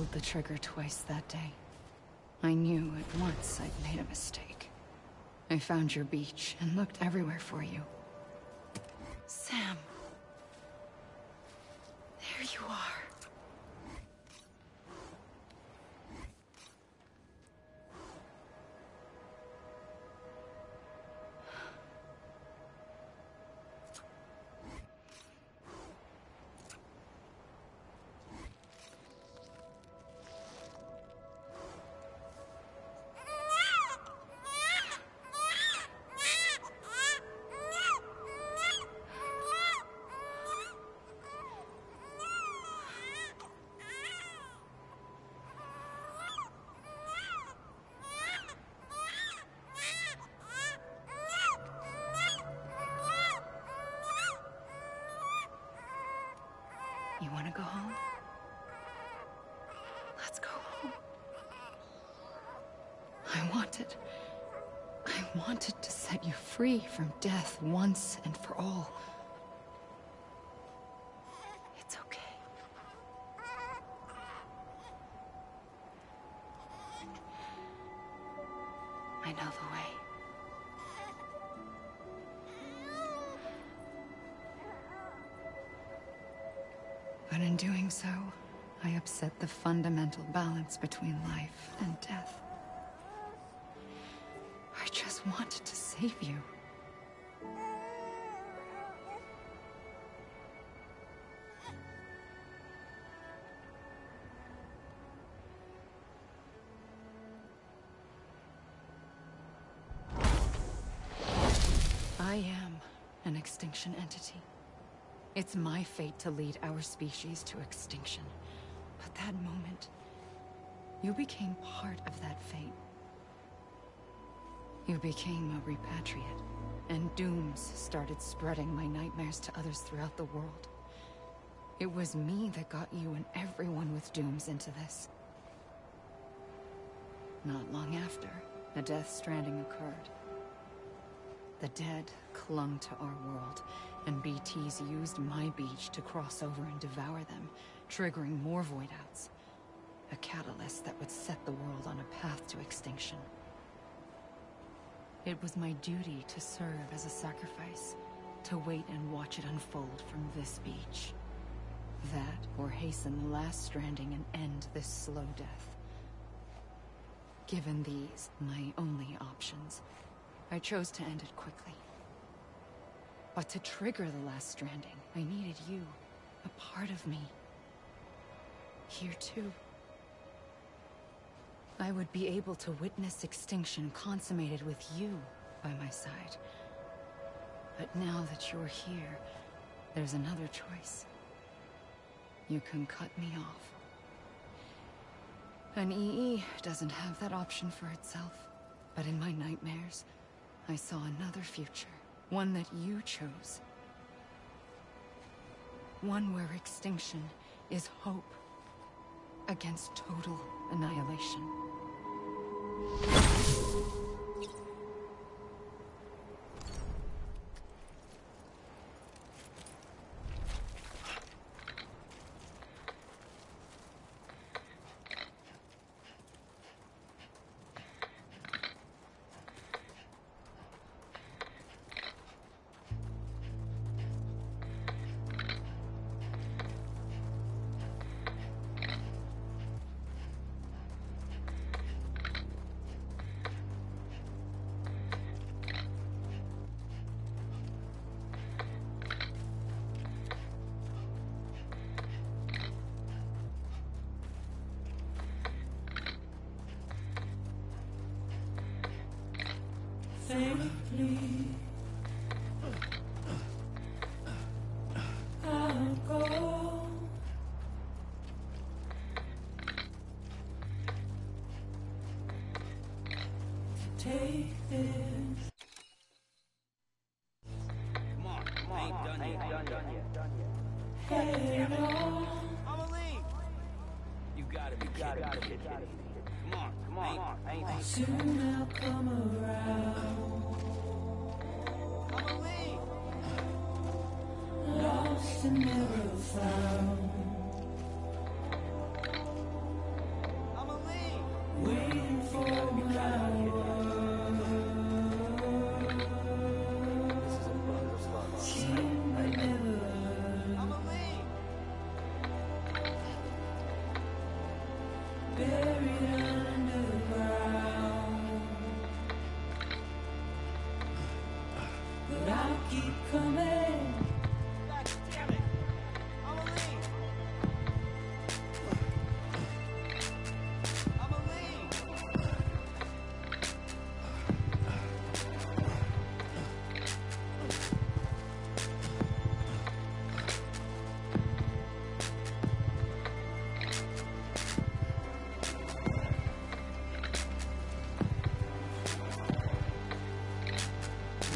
pulled the trigger twice that day. I knew at once I'd made a mistake. I found your beach and looked everywhere for you. Sam. There you are. You want to go home? Let's go home. I wanted to set you free from death once and for all. It's okay. I know the way. But in doing so, I upset the fundamental balance between life and death. I just wanted to save you. I am an extinction entity. It's my fate to lead our species to extinction. But that moment, you became part of that fate. You became a repatriate, and dooms started spreading my nightmares to others throughout the world. It was me that got you and everyone with dooms into this. Not long after, a death stranding occurred. The dead clung to our world, and BTs used my beach to cross over and devour them, triggering more void outs. A catalyst that would set the world on a path to extinction. It was my duty to serve as a sacrifice, to wait and watch it unfold from this beach. That, or hasten the last stranding and end this slow death. Given these, my only options, I chose to end it quickly. But to trigger the last stranding, I needed you, a part of me. Here too. I would be able to witness extinction consummated with you by my side. But now that you're here, there's another choice. You can cut me off. An EE doesn't have that option for itself. But in my nightmares, I saw another future. One that you chose. One where extinction is hope against total annihilation. Safely, I'll go. Take this. Come on, I ain't done yet. Head on. I'ma leave. You gotta be kidding me. Come on, I ain't done. Soon I'll come around. I'ma leave. Lost and never found. keep coming. God damn it! I'm a lead! I'm a lead!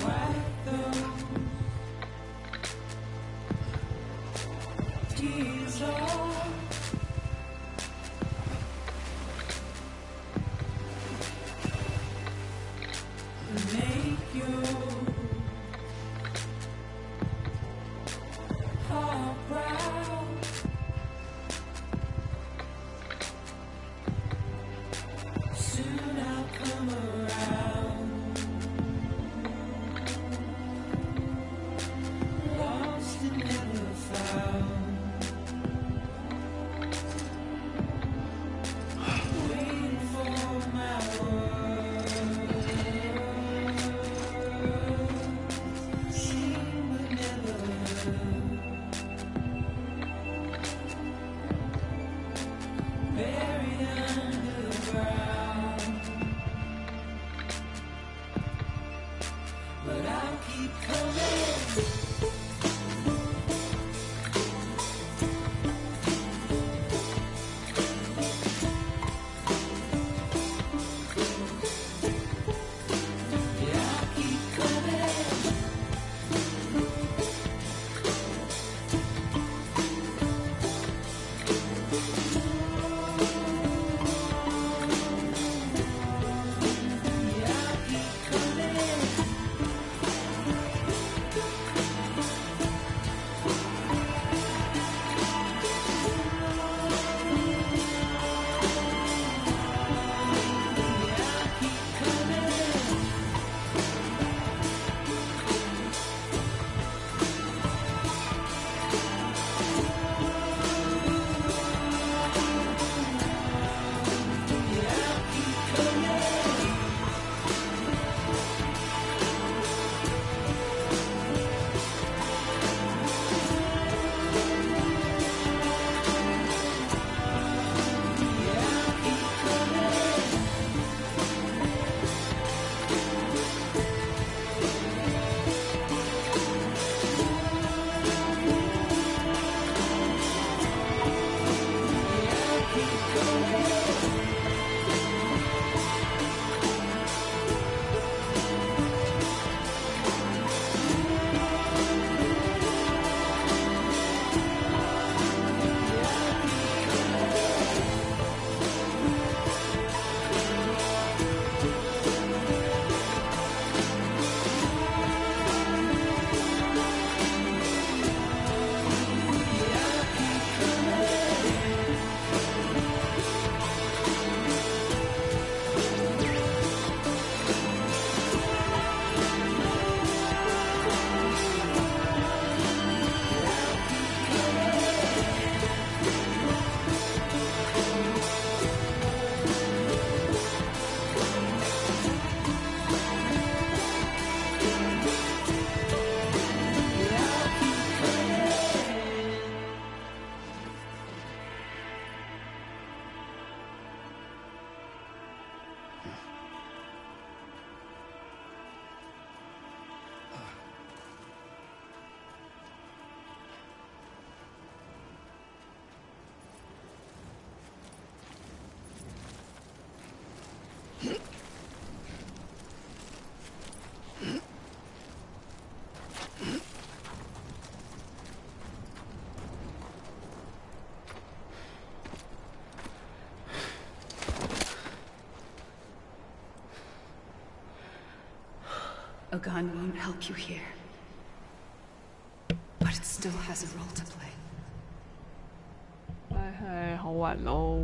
Wipe those tears off. And make your heart proud. Soon I'll come around. Lost and never found. Waiting for my word. Seen but never heard. Buried underground. But I'll keep coming. Yeah, I'll keep coming. Yeah, I'll keep coming. A gun won't help you here. But it still has a role to play. 唉，好暈咯。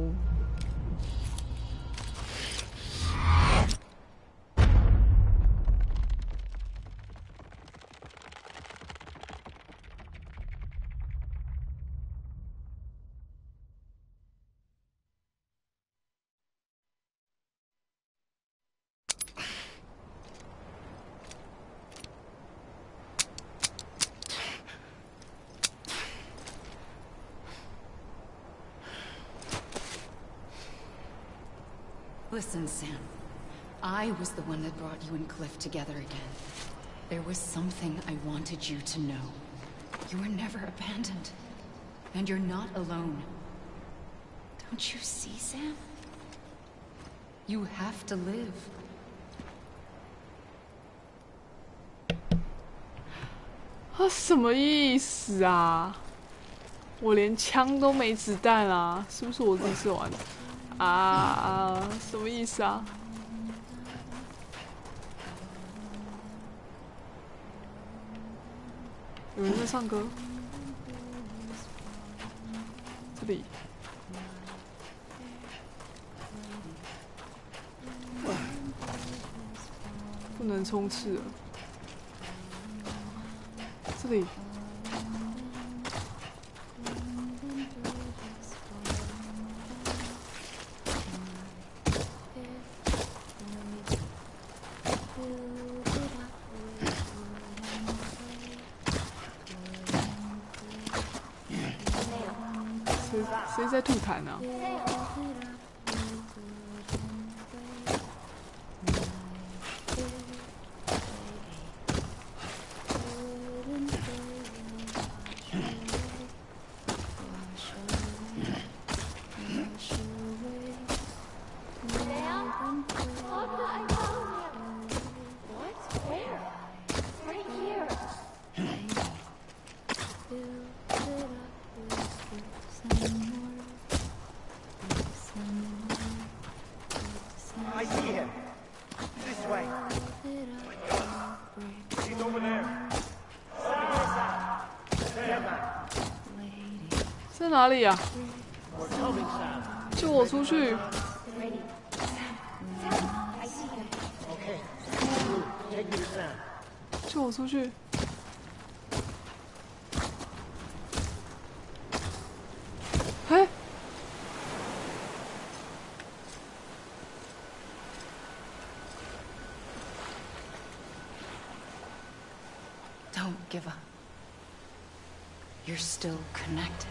Listen, Sam. I was the one that brought you and Cliff together again. There was something I wanted you to know. You were never abandoned. And you're not alone. Don't you see, Sam? You have to live. 他什么意思啊？我连枪都没子弹啊，是不是我自己射完的？啊，什么意思啊？有人在唱歌，这里。不能冲刺了，这里。谁在吐痰啊？I see him. This way. He's over there. Stand back. 在哪里呀？ We're coming, Sam. 救我出去！ Okay. Take me to Sam. 救我出去！哎， Don't give up. You're still connected.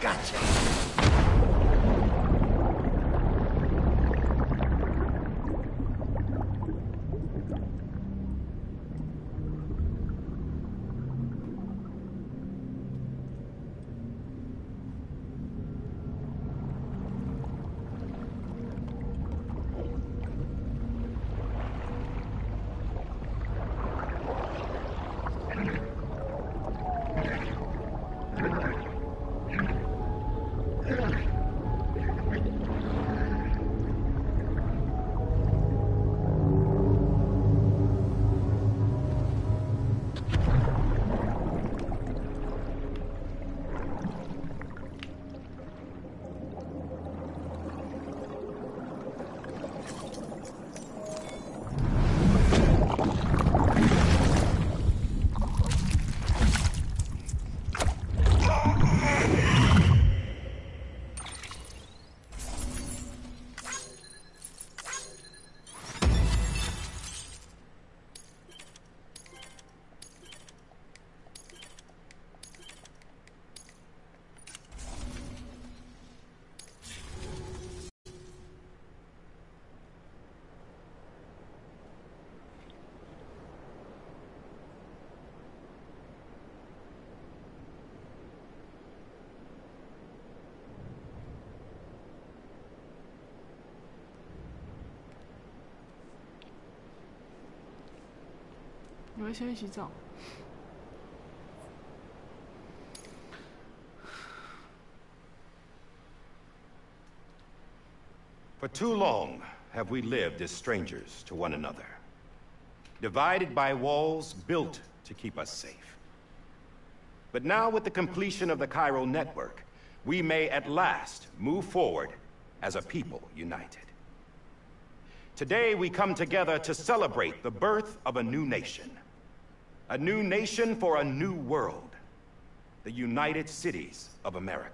Gotcha.你会先洗澡。 For too long have we lived as strangers to one another, divided by walls built to keep us safe. But now with the completion of the chiral network, we may at last move forward as a people united. Today we come together to celebrate the birth of a new nation. A new nation for a new world. The United Cities of America.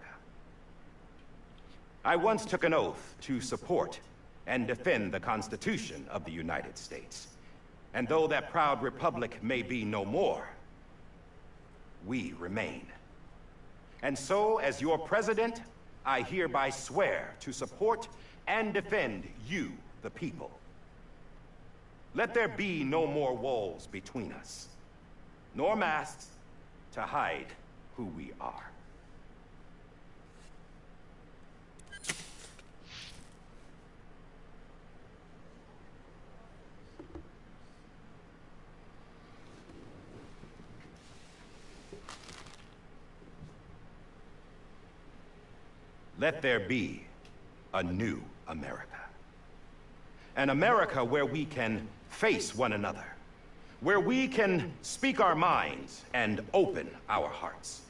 I once took an oath to support and defend the Constitution of the United States. And though that proud republic may be no more, we remain. And so, as your president, I hereby swear to support and defend you, the people. Let there be no more walls between us, nor masks to hide who we are. Let there be a new America. An America where we can face one another, where we can speak our minds and open our hearts.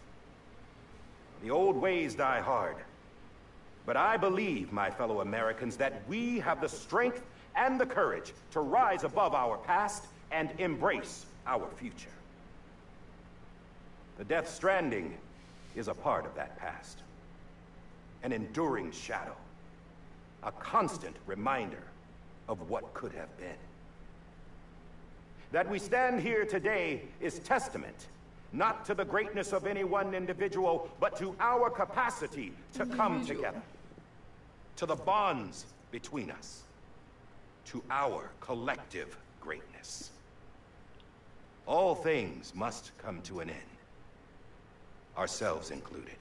The old ways die hard, but I believe, my fellow Americans, that we have the strength and the courage to rise above our past and embrace our future. The Death Stranding is a part of that past. An enduring shadow, a constant reminder of what could have been. That we stand here today is testament, not to the greatness of any one individual, but to our capacity to come together, to the bonds between us, to our collective greatness. All things must come to an end, ourselves included.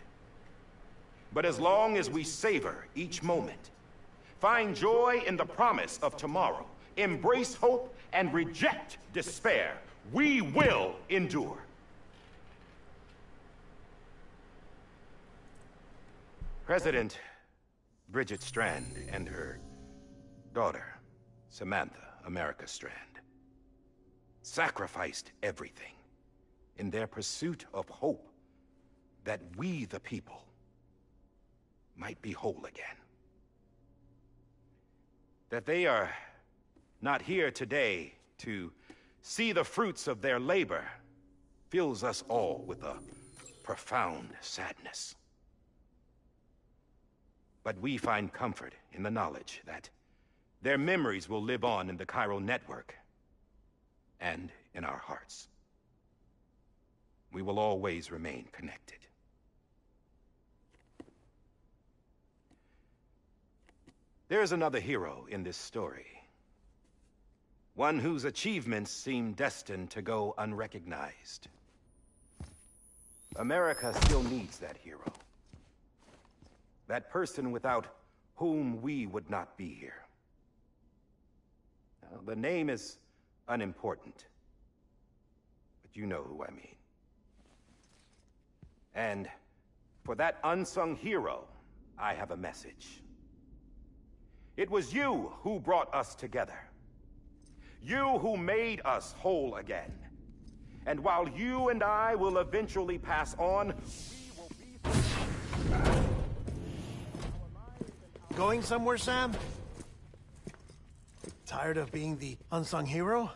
But as long as we savor each moment, find joy in the promise of tomorrow, embrace hope, and reject despair, we will endure. President Bridget Strand and her daughter, Samantha America Strand, sacrificed everything in their pursuit of hope that we, the people, might be whole again. That they are not here today to see the fruits of their labor fills us all with a profound sadness. But we find comfort in the knowledge that their memories will live on in the chiral network and in our hearts. We will always remain connected. There is another hero in this story. One whose achievements seem destined to go unrecognized. America still needs that hero. That person without whom we would not be here. Now, the name is unimportant, but you know who I mean. And for that unsung hero, I have a message. It was you who brought us together. You who made us whole again. And while you and I will eventually pass on, we will be... Going somewhere, Sam? Tired of being the unsung hero?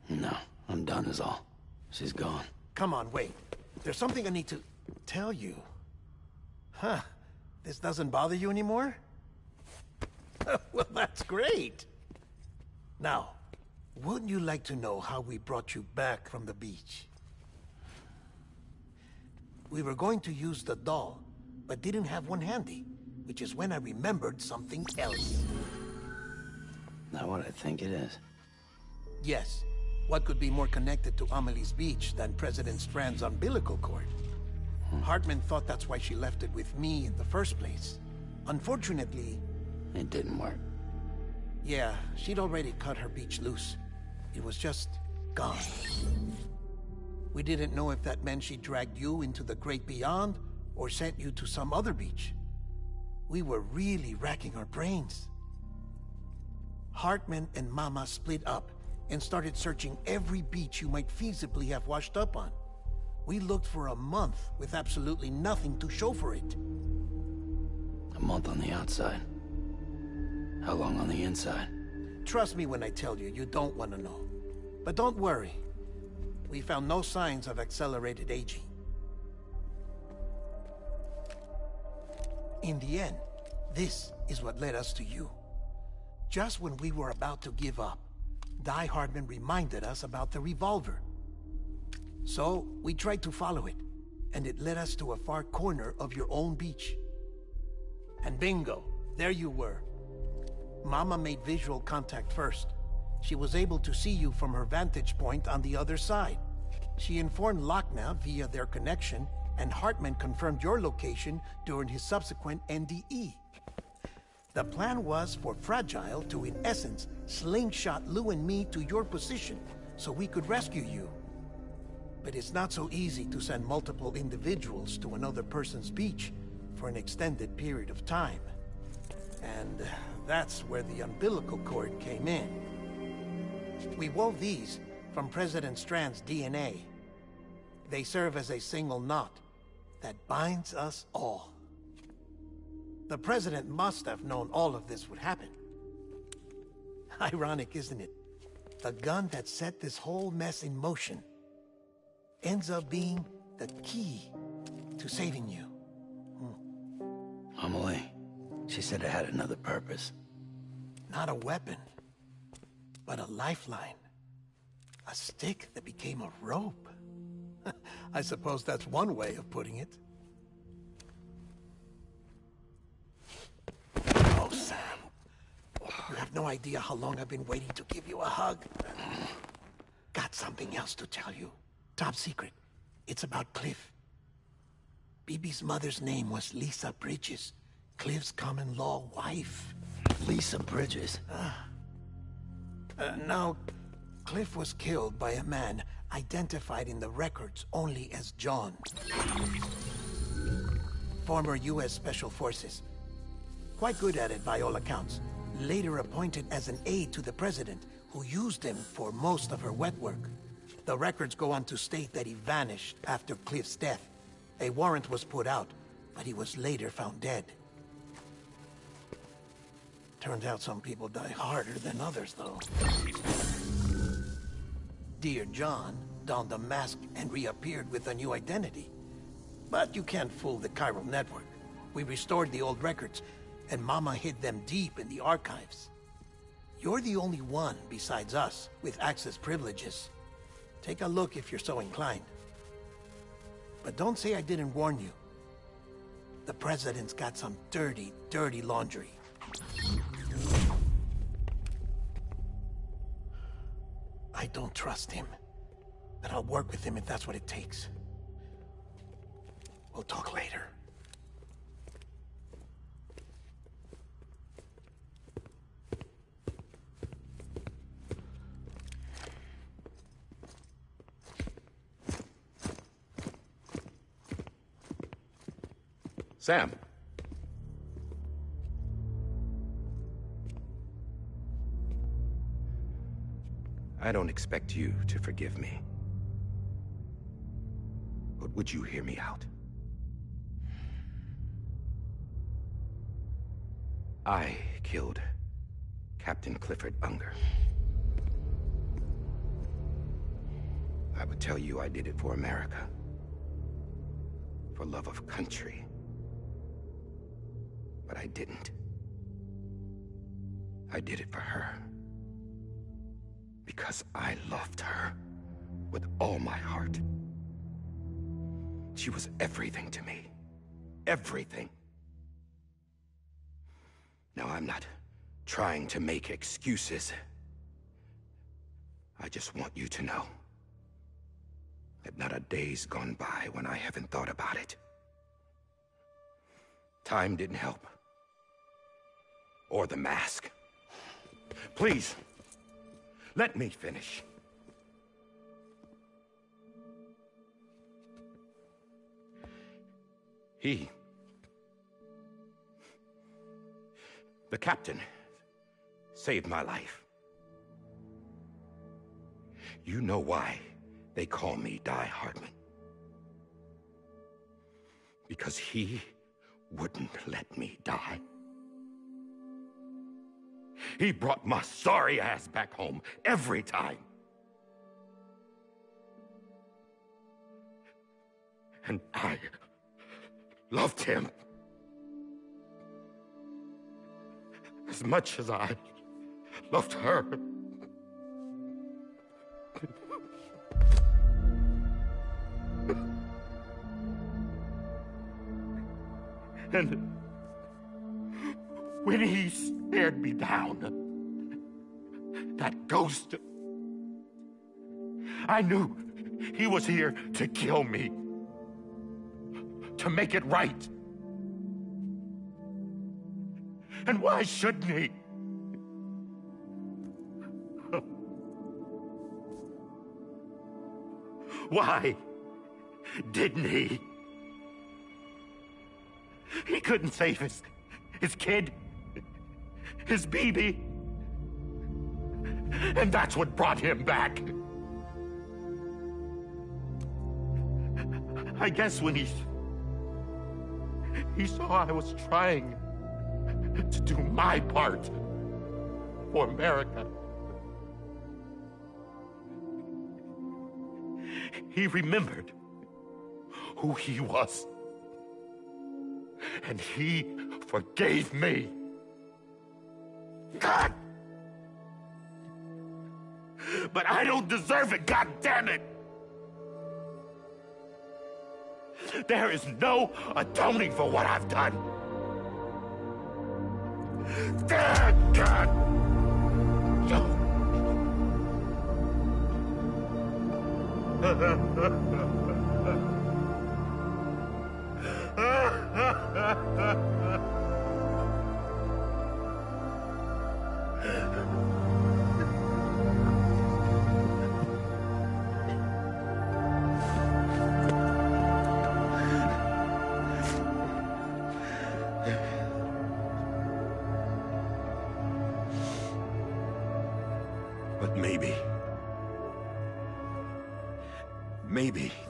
No, I'm done is all. She's gone. Come on, wait. There's something I need to tell you. Huh. This doesn't bother you anymore? Well, that's great. Now, wouldn't you like to know how we brought you back from the beach? We were going to use the doll, but didn't have one handy, which is when I remembered something else. Not what I think it is. Yes. What could be more connected to Amelie's beach than President Strand's umbilical cord? Hartman thought that's why she left it with me in the first place. Unfortunately... It didn't work. Yeah, she'd already cut her beach loose. It was just gone. We didn't know if that meant she dragged you into the great beyond, or sent you to some other beach. We were really racking our brains. Hartman and Mama split up and started searching every beach you might feasibly have washed up on. We looked for a month with absolutely nothing to show for it. A month on the outside. How long on the inside? trust me when I tell you, you don't want to know. But don't worry. We found no signs of accelerated aging. In the end, this is what led us to you. Just when we were about to give up, Die Hardman reminded us about the revolver. So, we tried to follow it, and it led us to a far corner of your own beach. And bingo, there you were. Mama made visual contact first. She was able to see you from her vantage point on the other side. She informed Lochna via their connection, and Hartman confirmed your location during his subsequent NDE. The plan was for Fragile to, in essence, slingshot Lou and me to your position so we could rescue you. But it's not so easy to send multiple individuals to another person's beach for an extended period of time. And that's where the umbilical cord came in. We wove these from President Strand's DNA. They serve as a single knot that binds us all. The President must have known all of this would happen. Ironic, isn't it? The gun that set this whole mess in motion ends up being the key to saving you. Amelie, she said it had another purpose. Not a weapon, but a lifeline. A stick that became a rope. I suppose that's one way of putting it. Oh, Sam. You have no idea how long I've been waiting to give you a hug. Got something else to tell you. Top secret. It's about Cliff. Bibi's mother's name was Lisa Bridges, Cliff's common-law wife. Lisa Bridges? Now, Cliff was killed by a man identified in the records only as John. Former U.S. Special Forces. Quite good at it by all accounts. Later appointed as an aide to the president, who used him for most of her wet work. The records go on to state that he vanished after Cliff's death. A warrant was put out, but he was later found dead. Turns out some people die harder than others, though. Dear John donned a mask and reappeared with a new identity. But you can't fool the chiral network. We restored the old records, and Mama hid them deep in the archives. You're the only one, besides us, with access privileges. Take a look if you're so inclined. But don't say I didn't warn you. The President's got some dirty, dirty laundry. I don't trust him, but I'll work with him if that's what it takes. We'll talk later. Sam. I don't expect you to forgive me. But would you hear me out? I killed Captain Clifford Unger. I would tell you I did it for America. For love of country. But I didn't. I did it for her. Because I loved her with all my heart. She was everything to me. Everything. Now, I'm not trying to make excuses. I just want you to know that not a day's gone by when I haven't thought about it. Time didn't help. Or the mask. Please, let me finish. The captain, saved my life. You know why they call me Die Hardman. Because he wouldn't let me die. He brought my sorry ass back home every time. And I loved him as much as I loved her. And when he stared me down, that ghost, I knew he was here to kill me, to make it right. And why shouldn't he? Why didn't he? He couldn't save his kid, his baby. And that's what brought him back. I guess when he saw I was trying to do my part for America, he remembered who he was. And he forgave me. God! But I don't deserve it, God damn it! There is no atoning for what I've done. God! But maybe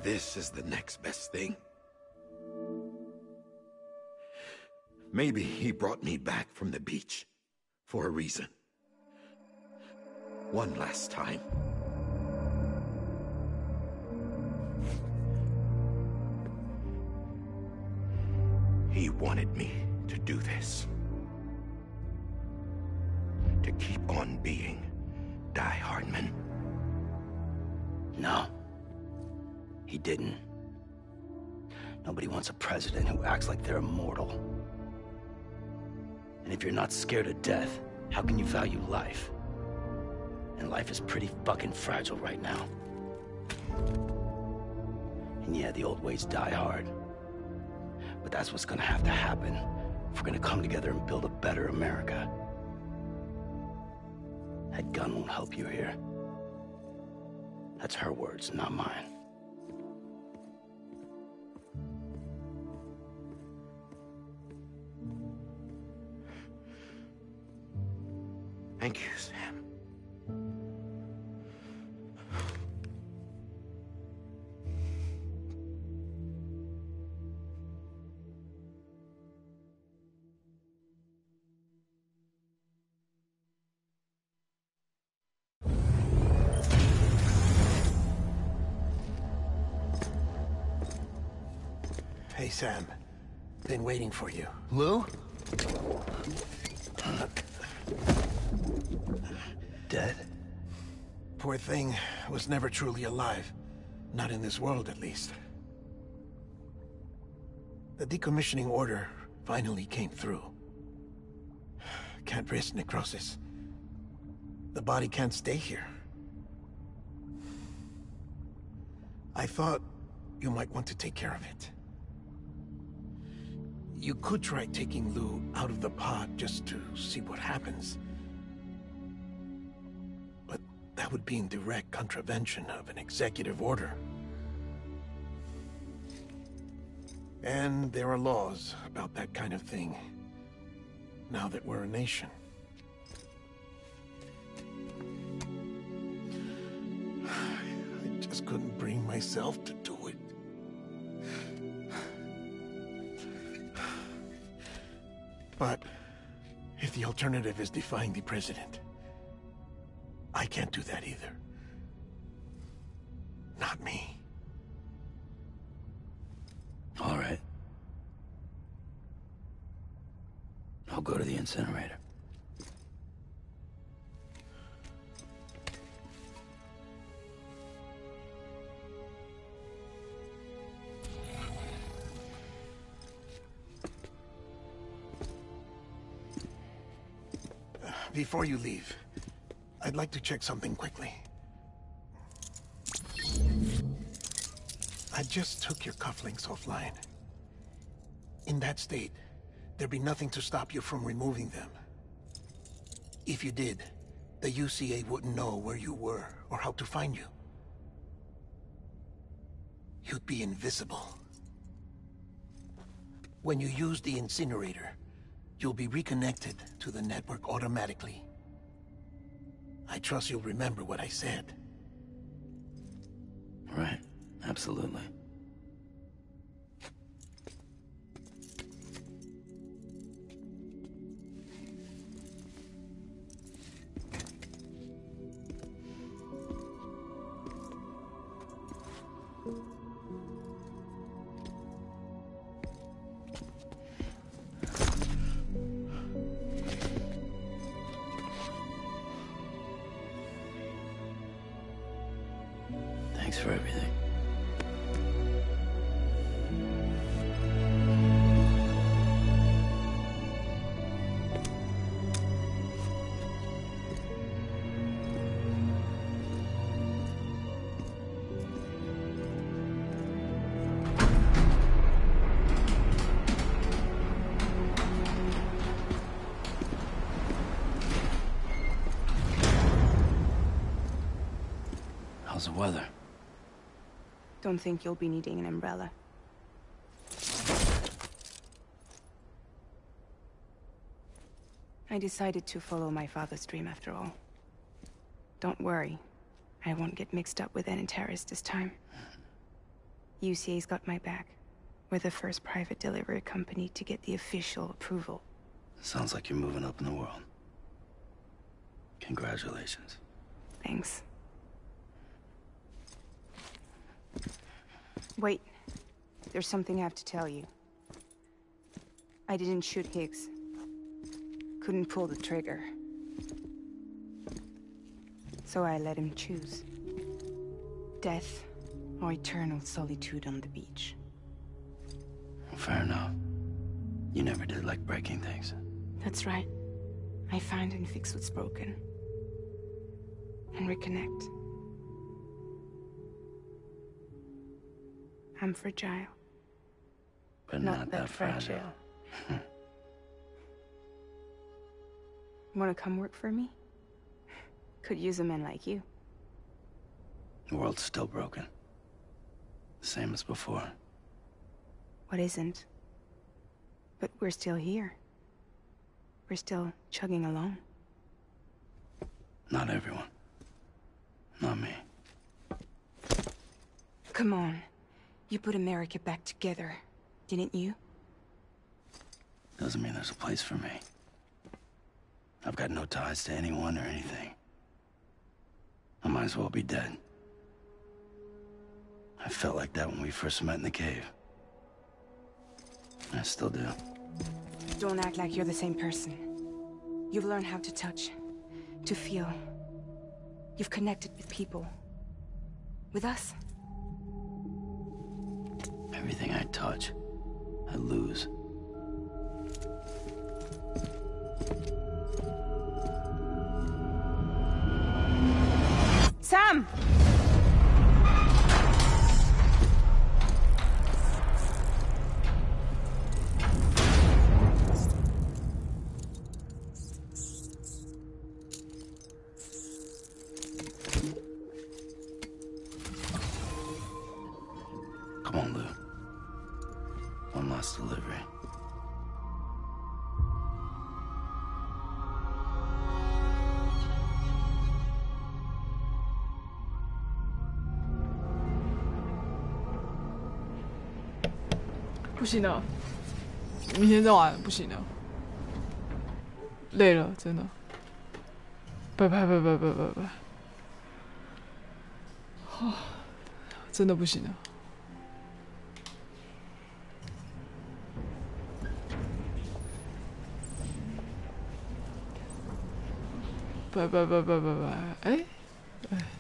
this is the next best thing. Maybe he brought me back from the beach for a reason. One last time. He wanted me to do this. To keep on being Die Hardman. No. He didn't. Nobody wants a president who acts like they're immortal. And if you're not scared of death, how can you value life? And life is pretty fucking fragile right now. And yeah, the old ways die hard. But that's what's gonna have to happen if we're gonna come together and build a better America. That gun won't help you here. That's her words, not mine. Thank you, Sam. Hey, Sam. Been waiting for you. Lou? Dead? Poor thing was never truly alive. Not in this world, at least. The decommissioning order finally came through. Can't risk necrosis. The body can't stay here. I thought you might want to take care of it. You could try taking Lou out of the pod just to see what happens. But that would be in direct contravention of an executive order. And there are laws about that kind of thing, now that we're a nation. I just couldn't bring myself to do it. But If the alternative is defying the president, I can't do that either. Not me. All right. I'll go to the incinerator. Before you leave, I'd like to check something quickly. I just took your cufflinks offline. In that state, there'd be nothing to stop you from removing them. If you did, the UCA wouldn't know where you were or how to find you. You'd be invisible. When you use the incinerator, you'll be reconnected to the network automatically. I trust you'll remember what I said. Right. Absolutely. Thanks for everything. How's the weather? Don't think you'll be needing an umbrella. I decided to follow my father's dream after all. Don't worry. I won't get mixed up with any terrorists this time. UCA's got my back. We're the first private delivery company to get the official approval. Sounds like you're moving up in the world. Congratulations. Thanks. Wait. There's something I have to tell you. I didn't shoot Higgs. Couldn't pull the trigger. So I let him choose. Death or eternal solitude on the beach. Fair enough. You never did like breaking things. That's right. I find and fix what's broken. And reconnect. I'm fragile. But not that fragile. Wanna come work for me? Could use a man like you. The world's still broken. Same as before. What isn't? But we're still here. We're still chugging along. Not everyone. Not me. Come on. You put America back together, didn't you? Doesn't mean there's a place for me. I've got no ties to anyone or anything. I might as well be dead. I felt like that when we first met in the cave. I still do. Don't act like you're the same person. You've learned how to touch, to feel. You've connected with people. With us. Everything I touch, I lose. Sam! Come on, Lou. One last delivery.不行了，明天再玩不行了。累了，真的。拜拜拜拜拜拜拜。哦，真的不行了。拜拜拜拜拜拜。哎哎。